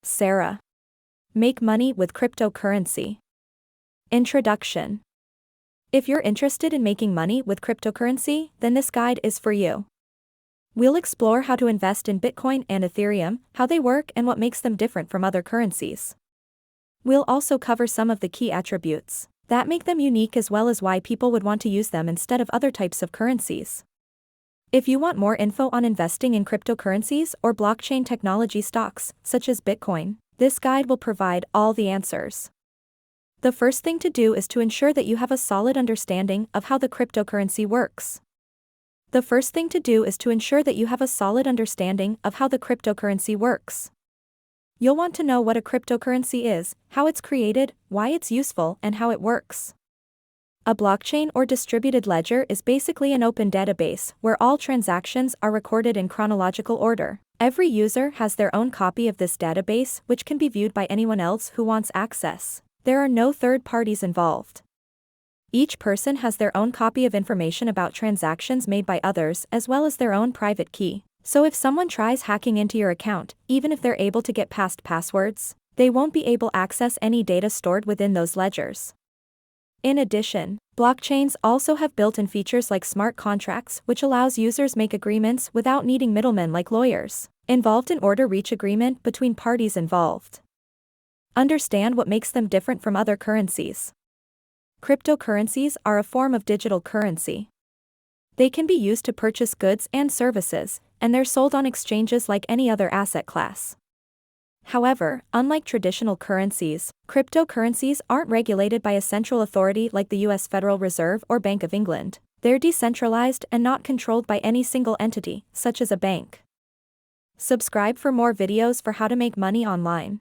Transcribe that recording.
Sarah. Make money with cryptocurrency. Introduction. If you're interested in making money with cryptocurrency, then this guide is for you. We'll explore how to invest in Bitcoin and Ethereum, how they work and what makes them different from other currencies. We'll also cover some of the key attributes that make them unique as well as why people would want to use them instead of other types of currencies. If you want more info on investing in cryptocurrencies or blockchain technology stocks, such as Bitcoin, this guide will provide all the answers. The first thing to do is to ensure that you have a solid understanding of how the cryptocurrency works. You'll want to know what a cryptocurrency is, how it's created, why it's useful, and how it works. A blockchain or distributed ledger is basically an open database where all transactions are recorded in chronological order. Every user has their own copy of this database, which can be viewed by anyone else who wants access. There are no third parties involved. Each person has their own copy of information about transactions made by others as well as their own private key. So if someone tries hacking into your account, even if they're able to get past passwords, they won't be able to access any data stored within those ledgers. In addition, blockchains also have built-in features like smart contracts, which allows users make agreements without needing middlemen like lawyers involved in order to reach agreement between parties involved. Understand what makes them different from other currencies. Cryptocurrencies are a form of digital currency. They can be used to purchase goods and services, and they're sold on exchanges like any other asset class. However, unlike traditional currencies, cryptocurrencies aren't regulated by a central authority like the US Federal Reserve or Bank of England. They're decentralized and not controlled by any single entity, such as a bank. Subscribe for more videos for how to make money online.